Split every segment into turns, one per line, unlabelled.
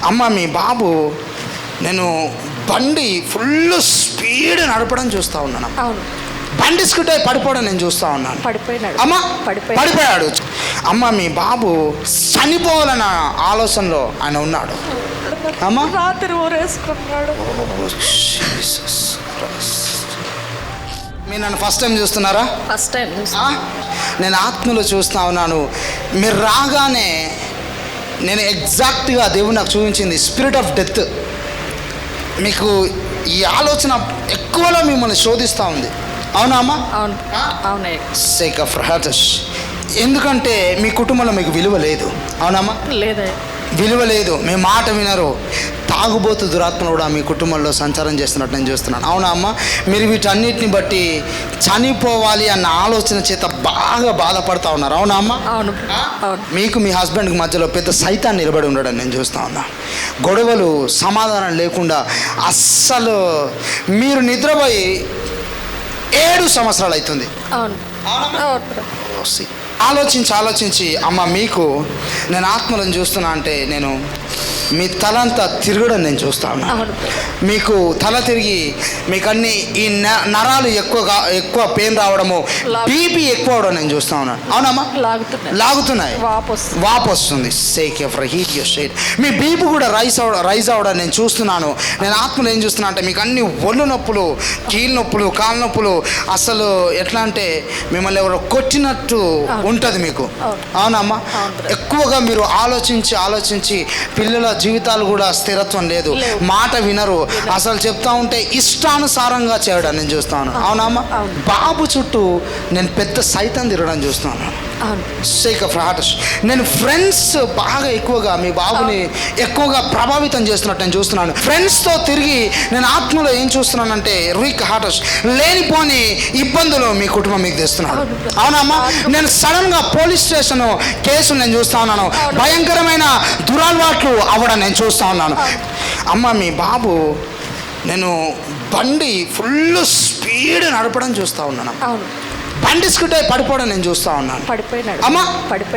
అమ్మ మీ బాబు నేను బండి ఫుల్ స్పీడ్ నడపడం చూస్తూ ఉన్నాను.
అవును.
బండి స్కూట్ అయి పడిపోవడం నేను చూస్తూ ఉన్నాను.
పడిపోయినాడు.
అమ్మ
పడిపోయాడు.
అమ్మ మీ బాబు చనిపోవాలన్న ఆలోచనలో ఆయన ఉన్నాడు. అమ్మ
రాత్రి ఊరేసుకున్నాడు.
మీరు నన్ను ఫస్ట్ టైం చూస్తున్నారా?
ఫస్ట్ టైం
నేను ఆత్మలో చూస్తూ ఉన్నాను. మీరు రాగానే నేను ఎగ్జాక్ట్గా దేవుడు నాకు చూపించింది స్పిరిట్ ఆఫ్ డెత్. మీకు ఈ ఆలోచన ఎక్కువలో మిమ్మల్ని శోధిస్తూ ఉంది. అవునా అమ్మా?
అవును. అవునే.
సేక్ ఆఫ్ హర్టస్. ఎందుకంటే మీ కుటుంబంలో మీకు విలువ లేదు. అవునమ్మా?
లేదే,
విలువ లేదు. మీ మాట వినరు. తాగుబోతు దురాత్మలు కూడా మీ కుటుంబంలో సంచారం చేస్తున్నట్టు నేను చూస్తున్నాను. అవునా అమ్మ? మీరు వీటన్నిటిని బట్టి చనిపోవాలి అన్న ఆలోచన చేత బాగా బాధపడతా ఉన్నారు. అవునా అమ్మ?
అవును.
మీకు మీ హస్బెండ్కి మధ్యలో పెద్ద సైతాన్ని నిలబడి ఉండడం నేను చూస్తా ఉన్నా. గొడవలు, సమాధానం లేకుండా అస్సలు మీరు నిద్రపోయి 7 సంవత్సరాలు అవుతుంది. ఆలోచించి అమ్మ మీకు నేను ఆత్మలను చూస్తున్నా అంటే నేను మీ తల అంతా తిరగడం నేను చూస్తా ఉన్నాను. మీకు తల తిరిగి మీకు అన్ని ఈ నరాలు ఎక్కువ పెయిన్ రావడము, బీపీ ఎక్కువ అవడం నేను చూస్తా ఉన్నాను. అవునమ్మా? లాగుతున్నాయి, వాపు వస్తుంది. Sake of heat your shade. Me BP కూడా రైజ్ అవడం నేను చూస్తున్నాను. నేను ఆత్మలు ఏం చూస్తున్నా అంటే మీకు అన్ని ఒళ్ళు నొప్పులు, కీళ్ళ నొప్పులు, కాళ్ళ నొప్పులు, అసలు ఎట్లా అంటే మిమ్మల్ని ఎవరో కొట్టినట్టు ఉంటుంది మీకు. అవునమ్మా? ఎక్కువగా మీరు ఆలోచించి పిల్లల జీవితాలు కూడా స్థిరత్వం లేదు, మాట వినరు. అసలు చెప్తా ఉంటే ఇష్టానుసారంగా చేయడం నేను చూస్తాను. అవునమ్మా? బాబు చుట్టూ నేను పెద్ద సైతం తిరగడం చూస్తున్నాను. Sake of heart. నేను ఫ్రెండ్స్ బాగా ఎక్కువగా మీ బాబుని ఎక్కువగా ప్రభావితం చేస్తున్నట్టు నేను చూస్తున్నాను. ఫ్రెండ్స్తో తిరిగి నేను ఆత్మలో ఏం చూస్తున్నానంటే రిక్ హార్ట్ లేనిపోని ఇబ్బందులు మీ కుటుంబం మీకు తెస్తున్నాడు. అవునమ్మా? నేను సడన్గా పోలీస్ స్టేషన్ కేసులు నేను చూస్తా ఉన్నాను. భయంకరమైన దురలవాట్లు అవ్వడం నేను చూస్తా ఉన్నాను. అమ్మ మీ బాబు నేను బండి ఫుల్ స్పీడ్ నడపడం చూస్తూ ఉన్నాను. బండి స్కూట్ అయి పడిపోవడం నేను చూస్తూ ఉన్నాను. అమ్మ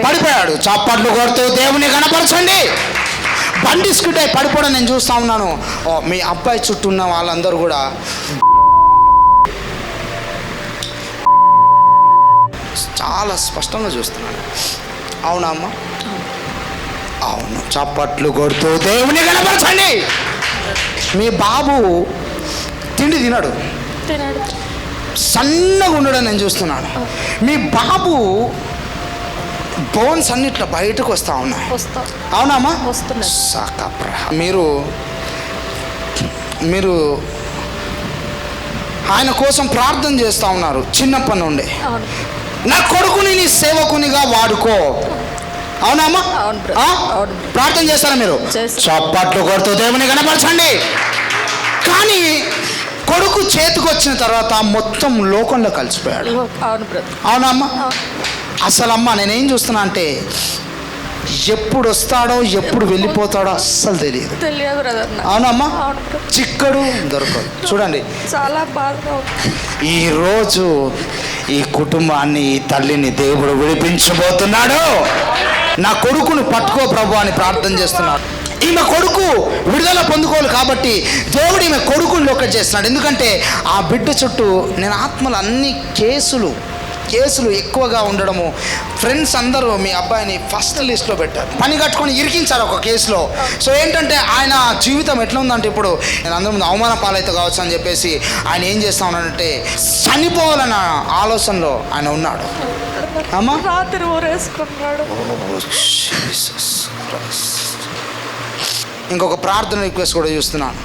పడిపోయాడు. చప్పట్లు కొడుతూ దేవుని కనపరచండి. బండి స్కూట్ అయి పడిపోవడం నేను చూస్తూ ఉన్నాను. మీ అబ్బాయి చుట్టూ ఉన్న వాళ్ళందరూ కూడా చాలా స్పష్టంగా చూస్తున్నాను. అవునా అమ్మ? అవును. చప్పట్లు కొడుతూ దేవుని కనపరచండి. మీ బాబు తిండి తినడు, సన్నగా ఉండడం నేను చూస్తున్నాను. మీ బాబు బోన్స్ అన్నిట్లో బయటకు వస్తూ ఉన్నాయి. అవునమ్మా? మీరు ఆయన కోసం ప్రార్థన చేస్తూ ఉన్నారు చిన్నప్పటి నుండి. నా కొడుకుని నీ సేవకునిగా వాడుకో. అవునమ్మా? ప్రార్థన చేస్తారా మీరు? చప్పట్లు కొడుతూ దేవుని కనపరచండి. కానీ కొడుకు చేతికి వచ్చిన తర్వాత మొత్తం లోకంలో కలిసిపోయాడు. అవునమ్మా? అసలు అమ్మ నేనేం చూస్తున్నా అంటే ఎప్పుడు వస్తాడో ఎప్పుడు వెళ్ళిపోతాడో అస్సలు తెలియదు. అవునమ్మా? చిక్కడు దొరకదు. చూడండి,
చాలా బాగా
ఈరోజు ఈ కుటుంబాన్ని, ఈ తల్లిని దేవుడు విడిపించబోతున్నాడు. నా కొడుకును పట్టుకో ప్రభు అని ప్రార్థన చేస్తున్నాడు. ఈమె కొడుకు విడుదల పొందుకోవాలి కాబట్టి దేవుడు ఈమె కొడుకుని లొకేట్ చేస్తున్నాడు. ఎందుకంటే ఆ బిడ్డ చుట్టూ నేను ఆత్మలు అన్ని కేసులు ఎక్కువగా ఉండడము. ఫ్రెండ్స్ అందరూ మీ అబ్బాయిని ఫస్ట్ లిస్ట్లో పెట్టారు, పని కట్టుకొని ఇరికించారు ఒక కేసులో. సో ఏంటంటే ఆయన జీవితం ఎట్లా ఉందంటే ఇప్పుడు నేను అందరి ముందు అవమాన పాలైతే కావచ్చు అని చెప్పేసి ఆయన ఏం చేస్తా ఉన్నాడంటే చనిపోవాలన్న ఆలోచనలో ఆయన ఉన్నాడు. అమ్మా
రాత్రి ఊరేసుకున్నాడు.
ఇంకొక ప్రార్థన రిక్వెస్ట్ కూడా చూస్తున్నాను.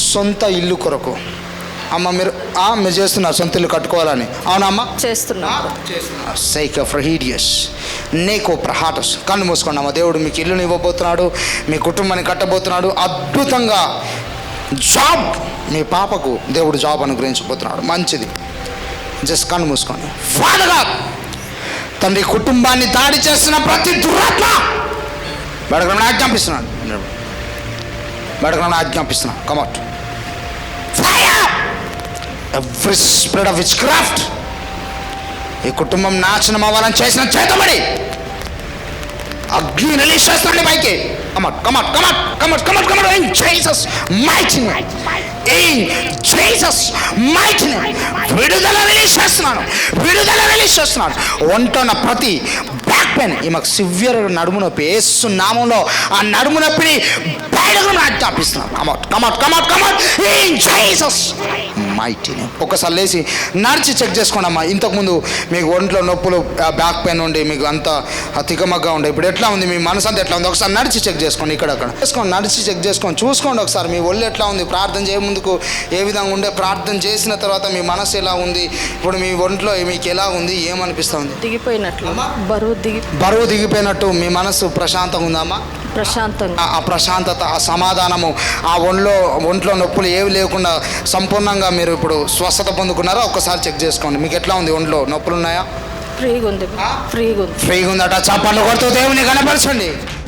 సొంత ఇల్లు కొరకు అమ్మ మీరు చేస్తున్నారు, సొంత ఇల్లు కట్టుకోవాలని. అవునమ్మా?
చేస్తున్నారు.
సైక్ ఆఫ్ హీడియస్ నేకో ప్రహాటస్. కళ్ళు మూసుకోండి అమ్మ. దేవుడు మీకు ఇల్లుని ఇవ్వబోతున్నాడు, మీ కుటుంబాన్ని కట్టబోతున్నాడు. అద్భుతంగా జాబ్, మీ పాపకు దేవుడు జాబ్ అనుగ్రహించబోతున్నాడు. మంచిది. జస్ట్ కళ్ళు మూసుకోండి. ఫాదర్ గాడ్, తండ్రి కుటుంబాన్ని దాడి చేస్తున్న ప్రతి దురాత్మ బయటకు ఆజ్ఞాపిస్తున్నాను. Come out. Every spirit of witchcraft, ఈ కుటుంబం నాశనం అవ్వాలని చేసిన చేతబడి అగ్ని రిలీజ్ చేస్తాండి పైకి. in Jesus mighty name. In Jesus mighty name. విడుదల రిలీజ్ చేస్తున్నాను. ఒంటన ప్రతి బ్యాక్ పెయిన్ ఈమెకు సివియర్ నడుము నొప్పి యేసు నామంలో ఆ నడుము నొప్పిని బయటకు ఆపిస్తున్నాను. Come out in Jesus mighty name. ఒకసారి లేచి నడిచి చెక్ చేసుకోండి అమ్మా. ఇంతకుముందు మీకు ఒంట్లో నొప్పులు బ్యాక్ పెయిన్ ఉండి మీకు అంత తికమగ్గా ఉండే, ఇప్పుడు ఎట్లా ఉంది? మీ మనసు అంతా ఎట్లా ఉంది? ఒకసారి నడిచి చెక్ చేసుకోండి. ఇక్కడక్కడ నడిచి చెక్ చేసుకోండి, చూసుకోండి ఒకసారి మీ ఒళ్ళు ఎట్లా ఉంది. ప్రార్థన చేయ ముందుకు ఏ విధంగా ఉండే, ప్రార్థన చేసిన తర్వాత మీ మనసు ఎలా ఉంది, ఇప్పుడు మీ ఒంట్లో మీకు ఎలా ఉంది, ఏమనిపిస్తుంది?
దిగిపోయినట్లు,
బరువు దిగిపోయినట్టు మీ మనసు ప్రశాంతంగా ఉందమ్మా?
ప్రశాంతంగా.
ఆ ప్రశాంతత, ఆ సమాధానము, ఆ ఒంట్లో నొప్పులు ఏవి లేకుండా సంపూర్ణంగా మీరు ఇప్పుడు స్వస్థత పొందుకున్నారా? ఒక్కసారి చెక్ చేసుకోండి. మీకు ఎట్లా ఉంది? ఒంట్లో నొప్పులు ఉన్నాయా?
ఫ్రీగా ఉంది.
ఫ్రీగా ఉందట. చప్పట్లు కొడుతూ దేవుని కనపరచండి.